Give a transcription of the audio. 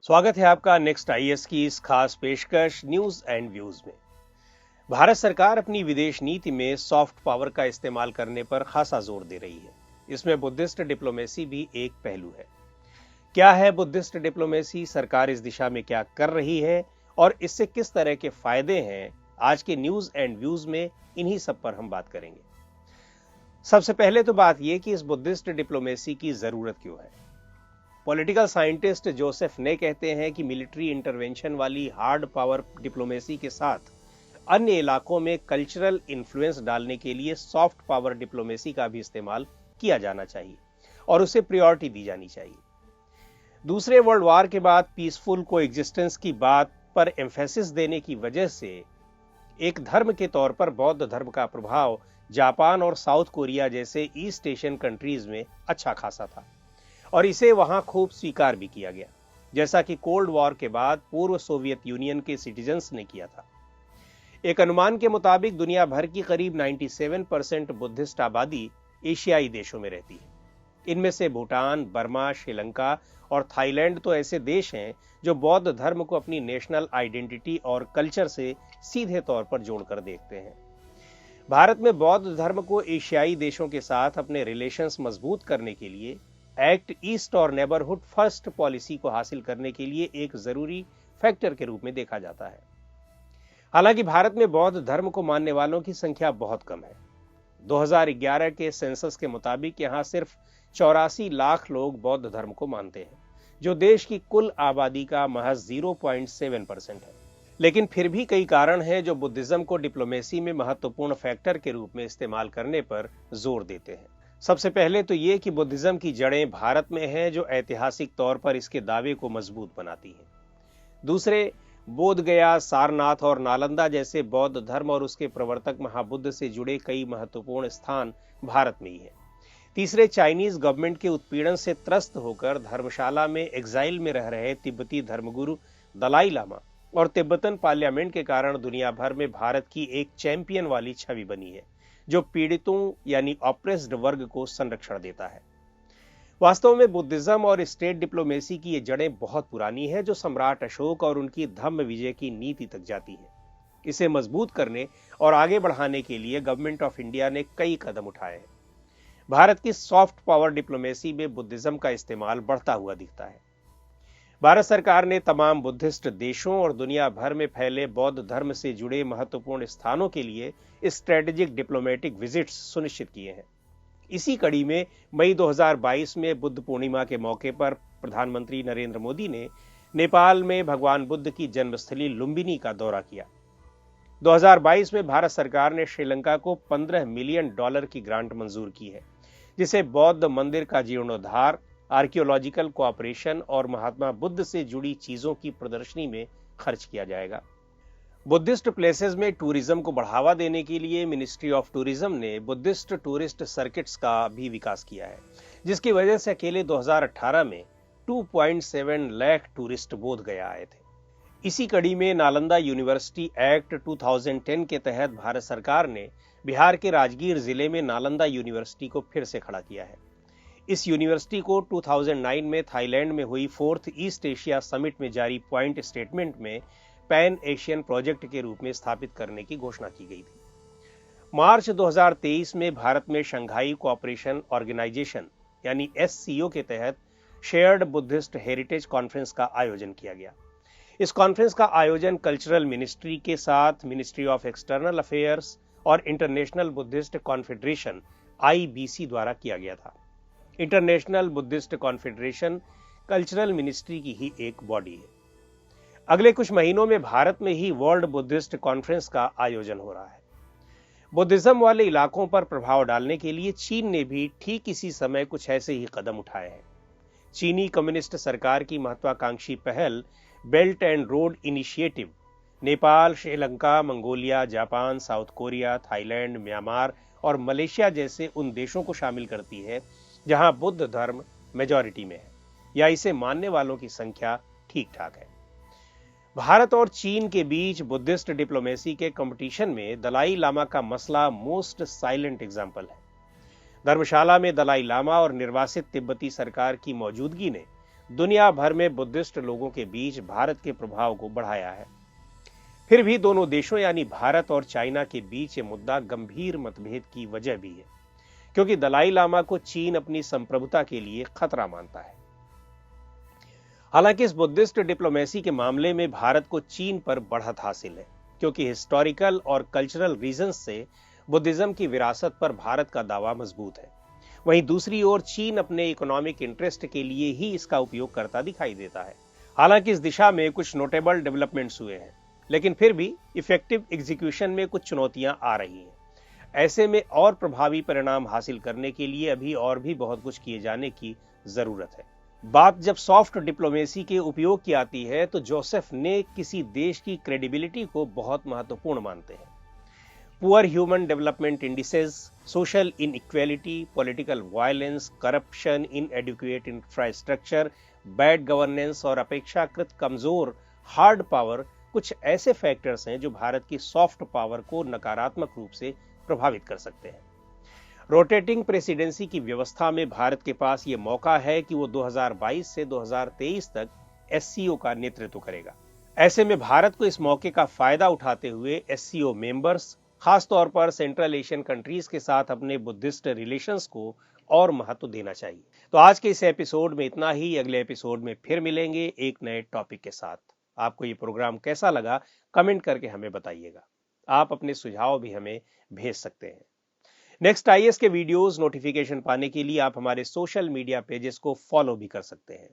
स्वागत है आपका नेक्स्ट आईएएस की इस खास पेशकश न्यूज एंड व्यूज में। भारत सरकार अपनी विदेश नीति में सॉफ्ट पावर का इस्तेमाल करने पर खासा जोर दे रही है। इसमें बुद्धिस्ट डिप्लोमेसी भी एक पहलू है। क्या है बुद्धिस्ट डिप्लोमेसी, सरकार इस दिशा में क्या कर रही है और इससे किस तरह के फायदे हैं, आज के न्यूज एंड व्यूज में इन्हीं सब पर हम बात करेंगे। सबसे पहले तो बात यह कि इस बुद्धिस्ट डिप्लोमेसी की जरूरत क्यों है। पॉलिटिकल साइंटिस्ट जोसेफ ने कहते हैं कि मिलिट्री इंटरवेंशन वाली हार्ड पावर डिप्लोमेसी के साथ अन्य इलाकों में कल्चरल इन्फ्लुएंस डालने के लिए सॉफ्ट पावर डिप्लोमेसी का भी इस्तेमाल किया जाना चाहिए और उसे प्रायोरिटी दी जानी चाहिए। दूसरे वर्ल्ड वॉर के बाद पीसफुल कोएग्जिस्टेंस की बात पर एम्फेसिस देने की वजह से एक धर्म के तौर पर बौद्ध धर्म का प्रभाव जापान और साउथ कोरिया जैसे ईस्ट एशियन कंट्रीज में अच्छा खासा था और इसे वहां खूब स्वीकार भी किया गया, जैसा कि कोल्ड वॉर के बाद पूर्व सोवियत यूनियन के सिटीजन्स ने किया था। एक अनुमान के मुताबिक दुनिया भर की करीब 97% बुद्धिस्ट आबादी एशियाई देशों में रहती है। इनमें से भूटान, बर्मा, श्रीलंका और थाईलैंड तो ऐसे देश हैं जो बौद्ध धर्म को अपनी नेशनल आइडेंटिटी और कल्चर से सीधे तौर पर जोड़कर देखते हैं। भारत में बौद्ध धर्म को एशियाई देशों के साथ अपने रिलेशंस मजबूत करने के लिए एक्ट ईस्ट और नेबरहुड फर्स्ट पॉलिसी को हासिल करने के लिए एक जरूरी फैक्टर के रूप में देखा जाता है। हालांकि भारत में बौद्ध धर्म को मानने वालों की संख्या बहुत कम है। 2011 के सेंसस के मुताबिक यहां सिर्फ 84 लाख लोग बौद्ध धर्म को मानते हैं, जो देश की कुल आबादी का महज 0.7% है। लेकिन फिर भी कई कारण हैं जो बुद्धिज्म को डिप्लोमेसी में महत्वपूर्ण फैक्टर के रूप में इस्तेमाल करने पर जोर देते हैं। सबसे पहले तो ये कि बुद्धिज्म की जड़ें भारत में हैं, जो ऐतिहासिक तौर पर इसके दावे को मजबूत बनाती हैं। दूसरे, बोध गया, सारनाथ और नालंदा जैसे बौद्ध धर्म और उसके प्रवर्तक महाबुद्ध से जुड़े कई महत्वपूर्ण स्थान भारत में ही हैं। तीसरे, चाइनीज गवर्नमेंट के उत्पीड़न से त्रस्त होकर धर्मशाला में एग्जाइल में रह रहे तिब्बती धर्मगुरु दलाई लामा और तिब्बतन पार्लियामेंट के कारण दुनिया भर में भारत की एक चैंपियन वाली छवि बनी है, जो पीड़ितों यानी ऑप्रेस्ड वर्ग को संरक्षण देता है। वास्तव में बुद्धिज्म और स्टेट डिप्लोमेसी की ये जड़ें बहुत पुरानी है, जो सम्राट अशोक और उनकी धम्म विजय की नीति तक जाती है। इसे मजबूत करने और आगे बढ़ाने के लिए गवर्नमेंट ऑफ इंडिया ने कई कदम उठाए हैं। भारत की सॉफ्ट पावर डिप्लोमेसी में बुद्धिज्म का इस्तेमाल बढ़ता हुआ दिखता है। भारत सरकार ने तमाम बुद्धिस्ट देशों और दुनिया भर में फैले बौद्ध धर्म से जुड़े महत्वपूर्ण स्थानों के लिए स्ट्रेटेजिक डिप्लोमेटिक विजिट्स सुनिश्चित किए हैं। इसी कड़ी में मई 2022 में बुद्ध पूर्णिमा के मौके पर प्रधानमंत्री नरेंद्र मोदी ने नेपाल में भगवान बुद्ध की जन्मस्थली लुम्बिनी का दौरा किया। 2022 में भारत सरकार ने श्रीलंका को $15 मिलियन की ग्रांट मंजूर की है, जिसे बौद्ध मंदिर का जीर्णोद्धार, आर्कियोलॉजिकल कोऑपरेशन और महात्मा बुद्ध से जुड़ी चीजों की प्रदर्शनी में खर्च किया जाएगा। बुद्धिस्ट प्लेसेस में टूरिज्म को बढ़ावा देने के लिए मिनिस्ट्री ऑफ टूरिज्म ने बुद्धिस्ट टूरिस्ट सर्किट्स का भी विकास किया है, जिसकी वजह से अकेले 2018 में 2.7 लाख टूरिस्ट बोध गया आए थे। इसी कड़ी में नालंदा यूनिवर्सिटी एक्ट 2010 के तहत भारत सरकार ने बिहार के राजगीर जिले में नालंदा यूनिवर्सिटी को फिर से खड़ा किया है। इस यूनिवर्सिटी को 2009 में थाईलैंड में हुई 4th ईस्ट एशिया समिट में जारी पॉइंट स्टेटमेंट में पैन एशियन प्रोजेक्ट के रूप में स्थापित करने की घोषणा की गई थी। मार्च 2023 में भारत में शंघाई कोऑपरेशन ऑर्गेनाइजेशन यानी SCO के तहत शेयर्ड बुद्धिस्ट हेरिटेज कॉन्फ्रेंस का आयोजन किया गया। इस कॉन्फ्रेंस का आयोजन कल्चरल मिनिस्ट्री के साथ मिनिस्ट्री ऑफ एक्सटर्नल अफेयर्स और इंटरनेशनल बुद्धिस्ट कॉन्फेडरेशन IBC द्वारा किया गया था। International Buddhist confederation cultural ministry की ही एक बॉडी है। अगले कुछ महीनों में भारत में ही वर्ल्ड बुद्धिस्ट कॉन्फ्रेंस का आयोजन हो रहा है। बुद्धिज्म वाले इलाकों पर प्रभाव डालने के लिए चीन ने भी ठीक इसी समय कुछ ऐसे ही कदम उठाए हैं। चीनी कम्युनिस्ट सरकार की महत्वाकांक्षी पहल belt and road initiative Nepal, Sri Lanka, Mongolia, Japan, south Korea, Thailand, Myanmar और मलेशिया जैसे उन देशों को शामिल करती है जहां बुद्ध धर्म मेजॉरिटी में है या इसे मानने वालों की संख्या ठीक ठाक है। भारत और चीन के बीच बुद्धिस्ट डिप्लोमेसी के कंपटीशन में दलाई लामा का मसला मोस्ट साइलेंट एग्जाम्पल है। धर्मशाला में दलाई लामा और निर्वासित तिब्बती सरकार की मौजूदगी ने दुनिया भर में बुद्धिस्ट लोगों के बीच भारत के प्रभाव को बढ़ाया है। फिर भी दोनों देशों यानी भारत और चाइना के बीच ये मुद्दा गंभीर मतभेद की वजह भी है, क्योंकि दलाई लामा को चीन अपनी संप्रभुता के लिए खतरा मानता है। हालांकि इस बुद्धिस्ट डिप्लोमेसी के मामले में भारत को चीन पर बढ़त हासिल है, क्योंकि हिस्टोरिकल और कल्चरल रीजंस से बुद्धिज्म की विरासत पर भारत का दावा मजबूत है। वहीं दूसरी ओर चीन अपने इकोनॉमिक इंटरेस्ट के लिए ही इसका उपयोग करता दिखाई देता है। हालांकि इस दिशा में कुछ नोटेबल डेवलपमेंट्स हुए हैं, लेकिन फिर भी इफेक्टिव एग्जीक्यूशन में कुछ चुनौतियां आ रही हैं। ऐसे में और प्रभावी परिणाम हासिल करने के लिए अभी और भी बहुत कुछ किए जाने की जरूरत है। बात जब सॉफ्ट डिप्लोमेसी के उपयोग की आती है तो जोसेफ ने किसी देश की क्रेडिबिलिटी को बहुत महत्वपूर्ण मानते हैं। Poor human development indices, social inequality, political violence, corruption, inadequate infrastructure, bad governance और अपेक्षाकृत कमजोर हार्ड पावर कुछ ऐसे फैक्टर्स हैं जो भारत की सॉफ्ट पावर को नकारात्मक रूप से प्रभावित कर सकते हैं। रोटेटिंग प्रेसिडेंसी की व्यवस्था में भारत के पास यह मौका है कि वो 2022 से 2023 तक एससीओ का नेतृत्व करेगा। ऐसे में भारत को इस मौके का फायदा उठाते हुए एससीओ मेंबर्स, खासतौर पर सेंट्रल एशियन कंट्रीज के साथ अपने बुद्धिस्ट रिलेशंस को और महत्व देना चाहिए। तो आज के इस एपिसोड में इतना ही। अगले एपिसोड में फिर मिलेंगे एक नए टॉपिक के साथ। आपको ये प्रोग्राम कैसा लगा कमेंट करके हमें बताइएगा। आप अपने सुझाव भी हमें भेज सकते हैं। नेक्स्ट आईएएस के वीडियोस नोटिफिकेशन पाने के लिए आप हमारे सोशल मीडिया पेजेस को फॉलो भी कर सकते हैं।